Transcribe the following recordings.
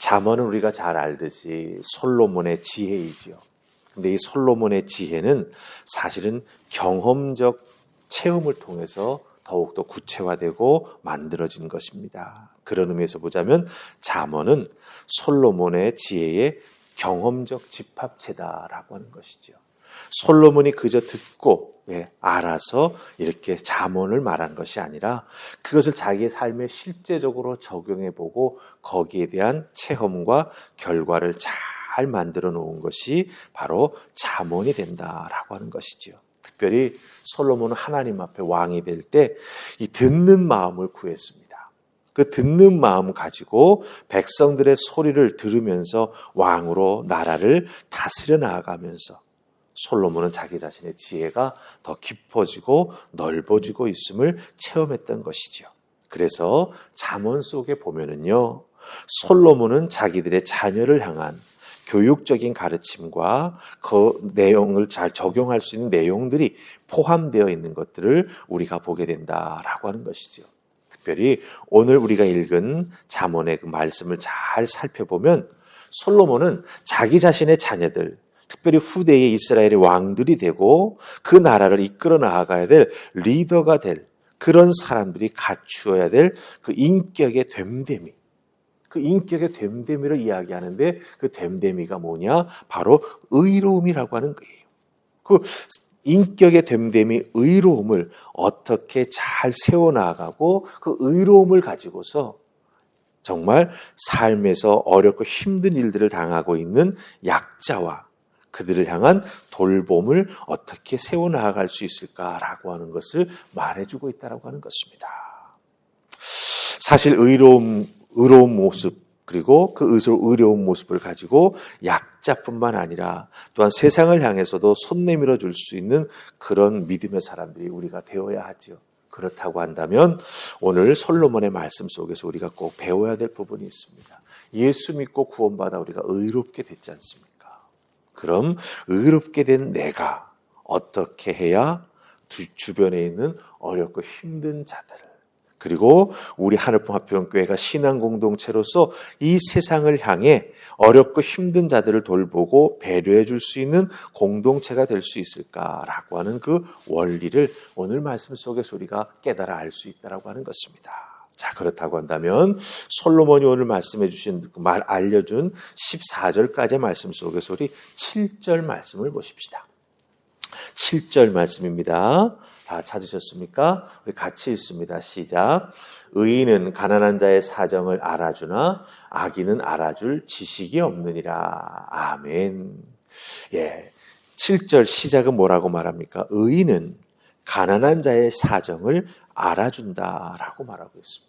잠언은 우리가 잘 알듯이 솔로몬의 지혜이지요. 근데 이 솔로몬의 지혜는 사실은 경험적 체험을 통해서 더욱더 구체화되고 만들어진 것입니다. 그런 의미에서 보자면 잠언은 솔로몬의 지혜의 경험적 집합체다라고 하는 것이죠. 솔로몬이 그저 듣고 알아서 이렇게 잠언을 말한 것이 아니라 그것을 자기의 삶에 실제적으로 적용해보고 거기에 대한 체험과 결과를 잘 만들어 놓은 것이 바로 잠언이 된다라고 하는 것이지요. 특별히 솔로몬은 하나님 앞에 왕이 될 때 이 듣는 마음을 구했습니다. 그 듣는 마음 가지고 백성들의 소리를 들으면서 왕으로 나라를 다스려 나아가면서 솔로몬은 자기 자신의 지혜가 더 깊어지고 넓어지고 있음을 체험했던 것이죠. 그래서 잠언 속에 보면은요, 솔로몬은 자기들의 자녀를 향한 교육적인 가르침과 그 내용을 잘 적용할 수 있는 내용들이 포함되어 있는 것들을 우리가 보게 된다라고 하는 것이죠. 특별히 오늘 우리가 읽은 잠언의 그 말씀을 잘 살펴보면 솔로몬은 자기 자신의 자녀들, 특별히 후대의 이스라엘의 왕들이 되고 그 나라를 이끌어 나아가야 될 리더가 될 그런 사람들이 갖추어야 될 그 인격의 됨됨이, 그 인격의 됨됨이를 이야기하는데 그 됨됨이가 뭐냐? 바로 의로움이라고 하는 거예요. 그 인격의 됨됨이 의로움을 어떻게 잘 세워나가고 그 의로움을 가지고서 정말 삶에서 어렵고 힘든 일들을 당하고 있는 약자와 그들을 향한 돌봄을 어떻게 세워나갈 수 있을까라고 하는 것을 말해주고 있다고 하는 것입니다. 사실 의로운 모습 그리고 그 의로운 모습을 가지고 약자뿐만 아니라 또한 세상을 향해서도 손 내밀어 줄 수 있는 그런 믿음의 사람들이 우리가 되어야 하죠. 그렇다고 한다면 오늘 솔로몬의 말씀 속에서 우리가 꼭 배워야 될 부분이 있습니다. 예수 믿고 구원받아 우리가 의롭게 됐지 않습니까? 그럼 의롭게 된 내가 어떻게 해야 주변에 있는 어렵고 힘든 자들을 그리고 우리 하늘품 화평교회가 신앙 공동체로서 이 세상을 향해 어렵고 힘든 자들을 돌보고 배려해 줄 수 있는 공동체가 될 수 있을까라고 하는 그 원리를 오늘 말씀 속에서 우리가 깨달아 알 수 있다라고 하는 것입니다. 자, 그렇다고 한다면 솔로몬이 오늘 말씀해 주신 알려준 14절까지의 말씀 속에서 우리 7절 말씀을 보십시다. 7절 말씀입니다. 다 찾으셨습니까? 우리 같이 읽습니다. 시작. 의인은 가난한 자의 사정을 알아주나 악인은 알아줄 지식이 없느니라. 아멘. 7절 시작은 뭐라고 말합니까? 의인은 가난한 자의 사정을 알아준다라고 말하고 있습니다.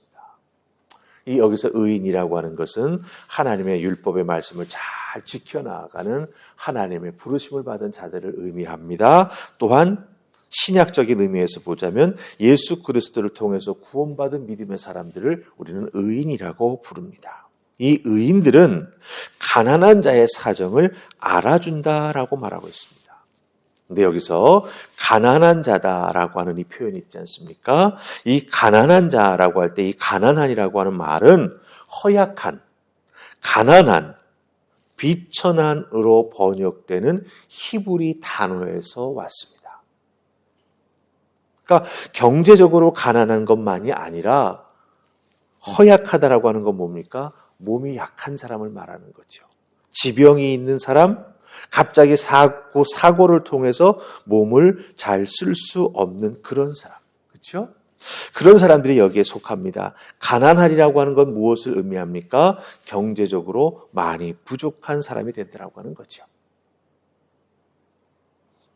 이 여기서 의인이라고 하는 것은 하나님의 율법의 말씀을 잘 지켜나가는 하나님의 부르심을 받은 자들을 의미합니다. 또한 신약적인 의미에서 보자면 예수 그리스도를 통해서 구원받은 믿음의 사람들을 우리는 의인이라고 부릅니다. 이 의인들은 가난한 자의 사정을 알아준다라고 말하고 있습니다. 근데 여기서 가난한 자다라고 하는 이 표현이 있지 않습니까? 이 가난한 자라고 할 때 이 가난한이라고 하는 말은 허약한, 가난한, 비천한으로 번역되는 히브리 단어에서 왔습니다. 그러니까 경제적으로 가난한 것만이 아니라 허약하다라고 하는 건 뭡니까? 몸이 약한 사람을 말하는 거죠. 지병이 있는 사람, 갑자기 사고를 통해서 몸을 잘 쓸 수 없는 그런 사람. 그렇죠? 그런 사람들이 여기에 속합니다. 가난하리라고 하는 건 무엇을 의미합니까? 경제적으로 많이 부족한 사람이 된다라고 하는 거죠.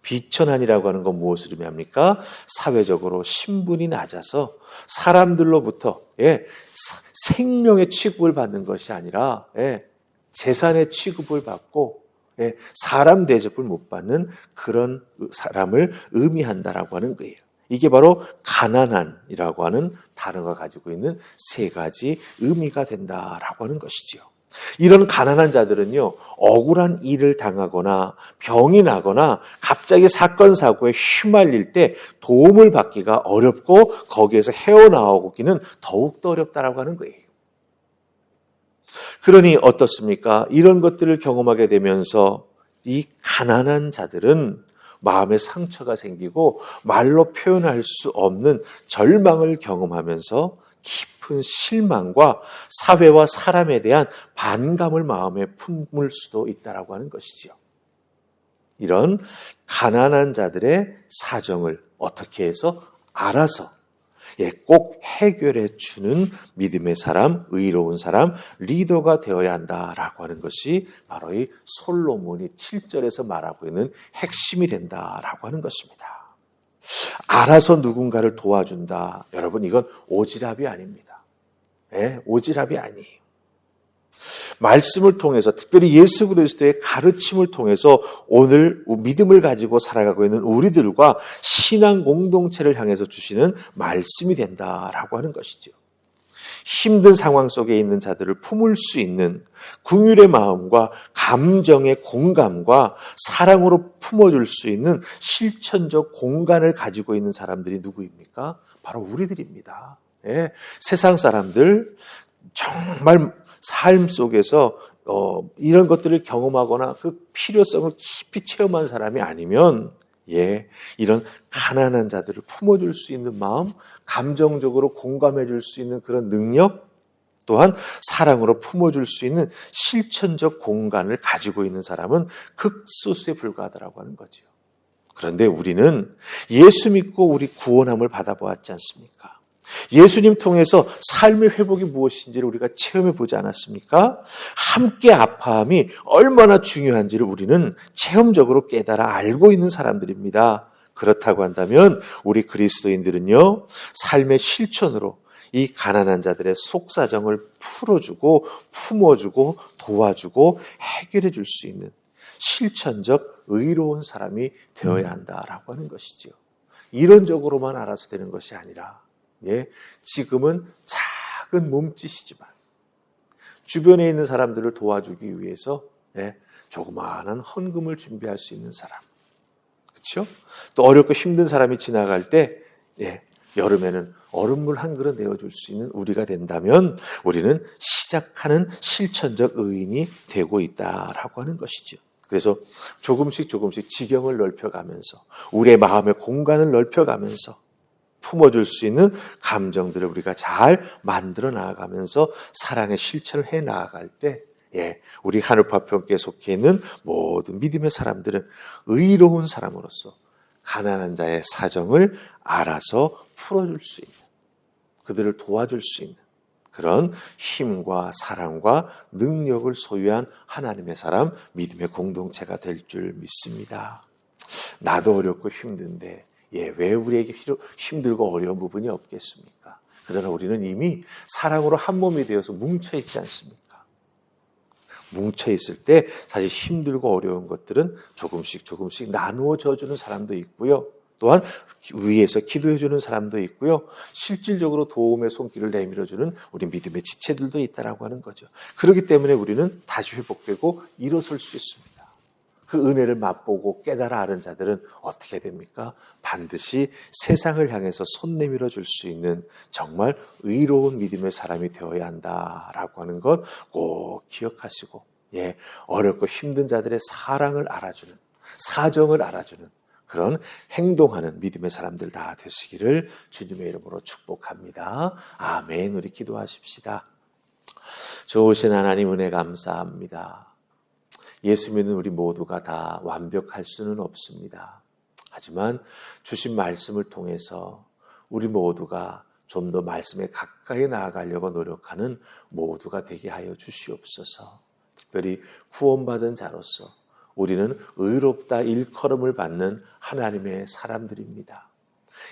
비천한이라고 하는 건 무엇을 의미합니까? 사회적으로 신분이 낮아서 사람들로부터 생명의 취급을 받는 것이 아니라 재산의 취급을 받고 사람 대접을 못 받는 그런 사람을 의미한다라고 하는 거예요. 이게 바로 가난한이라고 하는 단어가 가지고 있는 세 가지 의미가 된다라고 하는 것이죠. 이런 가난한 자들은요, 억울한 일을 당하거나 병이 나거나 갑자기 사건 사고에 휘말릴 때 도움을 받기가 어렵고 거기에서 헤어나오기는 더욱더 어렵다라고 하는 거예요. 그러니 어떻습니까? 이런 것들을 경험하게 되면서 이 가난한 자들은 마음에 상처가 생기고 말로 표현할 수 없는 절망을 경험하면서 깊은 실망과 사회와 사람에 대한 반감을 마음에 품을 수도 있다라고 하는 것이지요. 이런 가난한 자들의 사정을 어떻게 해서 알아서 꼭 해결해 주는 믿음의 사람, 의로운 사람, 리더가 되어야 한다라고 하는 것이 바로 이 솔로몬이 7절에서 말하고 있는 핵심이 된다라고 하는 것입니다. 알아서 누군가를 도와준다. 여러분, 이건 오지랖이 아닙니다. 오지랖이 아니에요. 말씀을 통해서, 특별히 예수 그리스도의 가르침을 통해서 오늘 믿음을 가지고 살아가고 있는 우리들과 신앙 공동체를 향해서 주시는 말씀이 된다라고 하는 것이죠. 힘든 상황 속에 있는 자들을 품을 수 있는 긍휼의 마음과 감정의 공감과 사랑으로 품어줄 수 있는 실천적 공간을 가지고 있는 사람들이 누구입니까? 바로 우리들입니다. 세상 사람들 정말 삶 속에서 이런 것들을 경험하거나 그 필요성을 깊이 체험한 사람이 아니면 이런 가난한 자들을 품어줄 수 있는 마음, 감정적으로 공감해 줄 수 있는 그런 능력, 또한 사랑으로 품어줄 수 있는 실천적 공간을 가지고 있는 사람은 극소수에 불과하다고 하는 거죠. 그런데 우리는 예수 믿고 우리 구원함을 받아보았지 않습니까? 예수님 통해서 삶의 회복이 무엇인지를 우리가 체험해 보지 않았습니까? 함께 아파함이 얼마나 중요한지를 우리는 체험적으로 깨달아 알고 있는 사람들입니다. 그렇다고 한다면 우리 그리스도인들은요, 삶의 실천으로 이 가난한 자들의 속사정을 풀어주고 품어주고 도와주고 해결해 줄 수 있는 실천적 의로운 사람이 되어야 한다라고 하는 것이죠. 이론적으로만 알아서 되는 것이 아니라 지금은 작은 몸짓이지만 주변에 있는 사람들을 도와주기 위해서 조그마한 헌금을 준비할 수 있는 사람, 그렇죠? 또 어렵고 힘든 사람이 지나갈 때 여름에는 얼음물 한 그릇 내어줄 수 있는 우리가 된다면 우리는 시작하는 실천적 의인이 되고 있다라고 하는 것이죠. 그래서 조금씩 지경을 넓혀가면서 우리의 마음의 공간을 넓혀가면서 품어줄 수 있는 감정들을 우리가 잘 만들어 나아가면서 사랑의 실천을 해 나아갈 때 우리 하늘파평교에 속해 있는 모든 믿음의 사람들은 의로운 사람으로서 가난한 자의 사정을 알아서 풀어줄 수 있는, 그들을 도와줄 수 있는 그런 힘과 사랑과 능력을 소유한 하나님의 사람, 믿음의 공동체가 될 줄 믿습니다. 나도 어렵고 힘든데 왜 우리에게 힘들고 어려운 부분이 없겠습니까? 그러나 우리는 이미 사랑으로 한 몸이 되어서 뭉쳐있지 않습니까? 뭉쳐있을 때 사실 힘들고 어려운 것들은 조금씩 나누어져 주는 사람도 있고요. 또한 위에서 기도해주는 사람도 있고요. 실질적으로 도움의 손길을 내밀어주는 우리 믿음의 지체들도 있다라고 하는 거죠. 그렇기 때문에 우리는 다시 회복되고 일어설 수 있습니다. 그 은혜를 맛보고 깨달아 아는 자들은 어떻게 됩니까? 반드시 세상을 향해서 손 내밀어 줄 수 있는 정말 의로운 믿음의 사람이 되어야 한다라고 하는 것 꼭 기억하시고 어렵고 힘든 자들의 사랑을 알아주는, 사정을 알아주는 그런 행동하는 믿음의 사람들 다 되시기를 주님의 이름으로 축복합니다. 아멘. 우리 기도하십시다. 좋으신 하나님 은혜 감사합니다. 예수 믿는 우리 모두가 다 완벽할 수는 없습니다. 하지만 주신 말씀을 통해서 우리 모두가 좀 더 말씀에 가까이 나아가려고 노력하는 모두가 되게 하여 주시옵소서. 특별히 구원받은 자로서 우리는 의롭다 일컬음을 받는 하나님의 사람들입니다.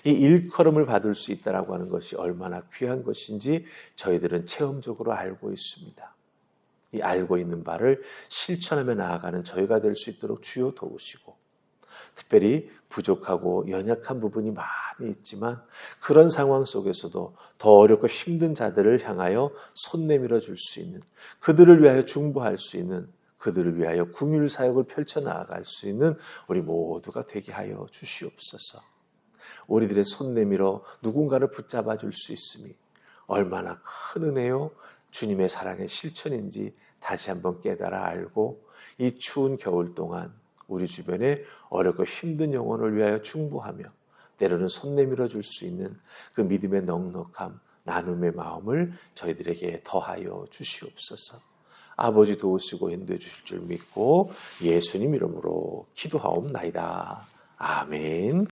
이 일컬음을 받을 수 있다라고 하는 것이 얼마나 귀한 것인지 저희들은 체험적으로 알고 있습니다. 이 알고 있는 바를 실천하며 나아가는 저희가 될 수 있도록 주여 도우시고, 특별히 부족하고 연약한 부분이 많이 있지만 그런 상황 속에서도 더 어렵고 힘든 자들을 향하여 손 내밀어 줄 수 있는, 그들을 위하여 중보할 수 있는, 그들을 위하여 긍휼 사역을 펼쳐나갈 수 있는 우리 모두가 되게 하여 주시옵소서. 우리들의 손 내밀어 누군가를 붙잡아 줄 수 있음이 얼마나 큰 은혜요, 주님의 사랑의 실천인지 다시 한번 깨달아 알고 이 추운 겨울 동안 우리 주변에 어렵고 힘든 영혼을 위하여 중보하며 때로는 손 내밀어 줄 수 있는 그 믿음의 넉넉함, 나눔의 마음을 저희들에게 더하여 주시옵소서. 아버지 도우시고 인도해 주실 줄 믿고 예수님 이름으로 기도하옵나이다. 아멘.